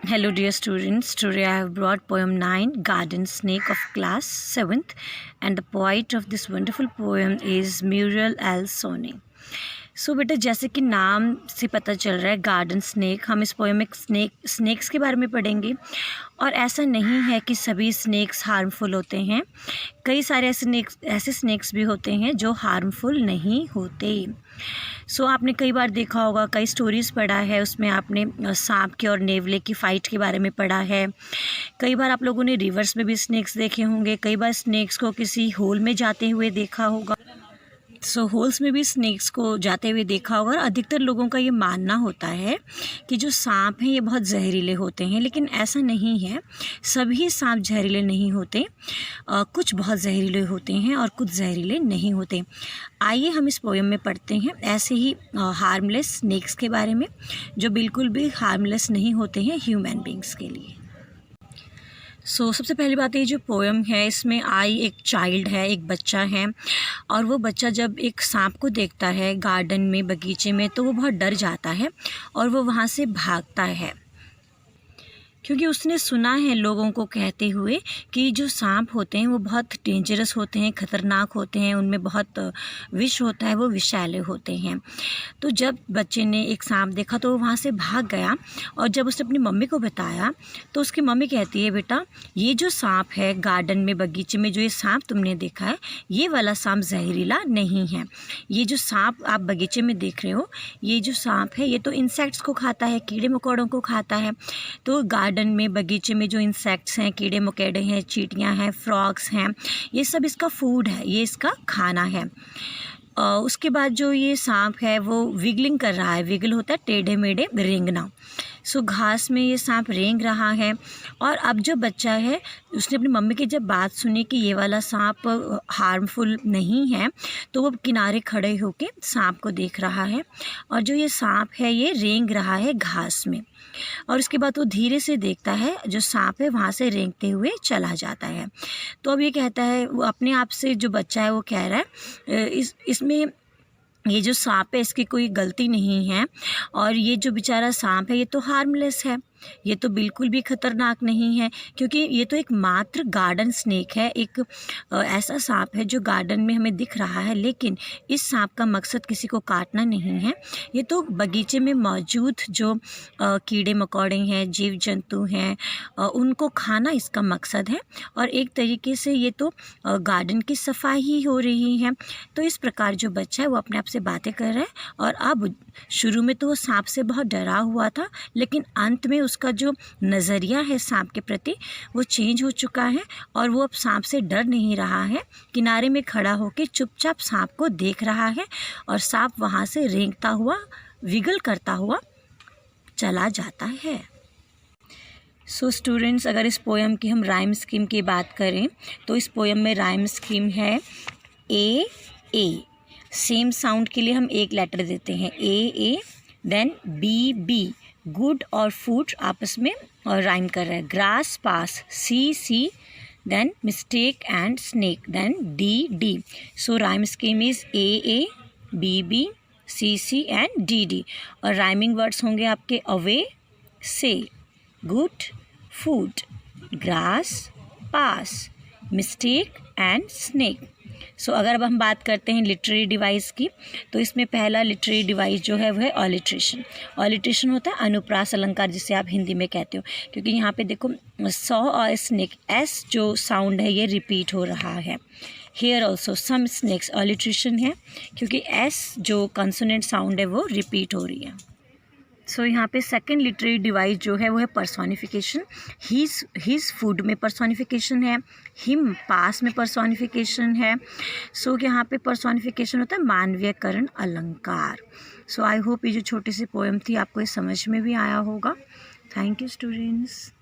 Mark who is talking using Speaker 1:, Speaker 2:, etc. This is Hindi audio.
Speaker 1: Hello dear students, today I have brought poem 9, Garden Snake of class 7th, and the poet of this wonderful poem is Muriel L. Sone. सो बेटा जैसे कि नाम से पता चल रहा है गार्डन स्नेक, हम इस पोएम में स्नेक्स के बारे में पढ़ेंगे। और ऐसा नहीं है कि सभी स्नेक्स हार्मफुल होते हैं, कई सारे ऐसे स्नेक्स भी होते हैं जो हार्मफुल नहीं होते। सो आपने कई बार देखा होगा, कई स्टोरीज़ पढ़ा है, उसमें आपने सांप के और नेवले की फ़ाइट के बारे में पढ़ा है। कई बार आप लोगों ने रिवर्स में भी स्नेक्स देखे होंगे, कई बार स्नेक्स को किसी होल में जाते हुए देखा होगा। सो होल्स में भी स्नेक्स को जाते हुए देखा होगा। और अधिकतर लोगों का ये मानना होता है कि जो सांप हैं ये बहुत जहरीले होते हैं, लेकिन ऐसा नहीं है। सभी सांप जहरीले नहीं होते, कुछ बहुत जहरीले होते हैं और कुछ जहरीले नहीं होते। आइए हम इस पोएम में पढ़ते हैं ऐसे ही हार्मलेस स्नेक्स के बारे में, जो बिल्कुल भी हार्मलेस नहीं होते हैं ह्यूमन बींग्स के लिए। सबसे पहली बात, ये जो पोएम है इसमें एक चाइल्ड है, एक बच्चा है, और वो बच्चा जब एक सांप को देखता है गार्डन में, बगीचे में, तो वो बहुत डर जाता है और वो वहाँ से भागता है, क्योंकि उसने सुना है लोगों को कहते हुए कि जो सांप होते हैं वो बहुत डेंजरस होते हैं, ख़तरनाक होते हैं, उनमें बहुत विष होता है, वो विषैले होते हैं। तो जब बच्चे ने एक सांप देखा तो वो वहाँ से भाग गया, और जब उसने अपनी मम्मी को बताया तो उसकी मम्मी कहती है, बेटा ये जो सांप है गार्डन में, बगीचे में, जो ये सांप तुमने देखा है, ये वाला सांप जहरीला नहीं है। ये जो सांप आप बगीचे में देख रहे हो, ये जो सांप है ये तो इंसेक्ट्स को खाता है, कीड़े मकोड़ों को खाता है। तो गार्डन में, बगीचे में जो इंसेक्ट्स हैं, कीड़े मकोड़े हैं, चींटियां हैं, फ्रॉग्स हैं, ये सब इसका फूड है, ये इसका खाना है। उसके बाद जो ये सांप है वो विगलिंग कर रहा है, विगल होता है टेढ़े मेढ़े रेंगना। घास में ये सांप रेंग रहा है। और अब जो बच्चा है उसने अपनी मम्मी की जब बात सुनी कि ये वाला सांप हार्मफुल नहीं है, तो वो किनारे खड़े होके सांप को देख रहा है, और जो ये सांप है ये रेंग रहा है घास में। और उसके बाद वो धीरे से देखता है, जो सांप है वहाँ से रेंगते हुए चला जाता है। तो अब ये कहता है, वो अपने आप से, जो बच्चा है वो कह रहा है इसमें ये जो सांप है इसकी कोई गलती नहीं है, और ये जो बेचारा सांप है ये तो हार्मलेस है, ये तो बिल्कुल भी ख़तरनाक नहीं है, क्योंकि ये तो एक मात्र गार्डन स्नेक है, एक ऐसा सांप है जो गार्डन में हमें दिख रहा है, लेकिन इस सांप का मकसद किसी को काटना नहीं है। ये तो बगीचे में मौजूद जो कीड़े मकोड़े हैं, जीव जंतु हैं, उनको खाना इसका मकसद है, और एक तरीके से ये तो गार्डन की सफाई ही हो रही है। तो इस प्रकार जो बच्चा है वो अपने आप से बातें कर रहा है, और अब शुरू में तो वो सांप से बहुत डरा हुआ था, लेकिन अंत में उसका जो नज़रिया है सांप के प्रति वो चेंज हो चुका है, और वो अब सांप से डर नहीं रहा है। किनारे में खड़ा होकर चुपचाप सांप को देख रहा है, और सांप वहाँ से रेंगता हुआ, विगल करता हुआ चला जाता है। स्टूडेंट्स, अगर इस पोएम की हम राइम स्कीम की बात करें तो इस पोएम में राइम स्कीम है ए। सेम साउंड के लिए हम एक लेटर देते हैं, ए, देन बी, गुड और फूड आपस में और राइम कर रहा है। Grass pass, C, then mistake and snake, then D. So rhyme scheme is A, B, C and D. और राइमिंग वर्ड्स होंगे आपके away, say, good, food, grass, pass, mistake and snake. अगर अब हम बात करते हैं लिटरेरी डिवाइस की, तो इसमें पहला लिटरेरी डिवाइस जो है वह है ऑलिट्रेशन। ऑलिट्रेशन होता है अनुप्रास अलंकार, जिसे आप हिंदी में कहते हो, क्योंकि यहाँ पे देखो सॉ और स्नेक, एस जो साउंड है ये रिपीट हो रहा है। हेयर ऑल्सो सम स्नेक्स, ऑलिट्रेशन है क्योंकि एस जो कंसोनेंट साउंड है वो रिपीट हो रही है। यहाँ पे सेकंड लिटरेरी डिवाइस जो है वो है पर्सोनिफिकेशन। हीज़ फूड में पर्सोनिफिकेशन है, हिम पास में पर्सोनिफिकेशन है। यहाँ पे पर्सोनिफिकेशन होता है मानवीयकरण अलंकार। आई होप ये जो छोटी सी पोएम थी आपको ये समझ में भी आया होगा। Thank you students.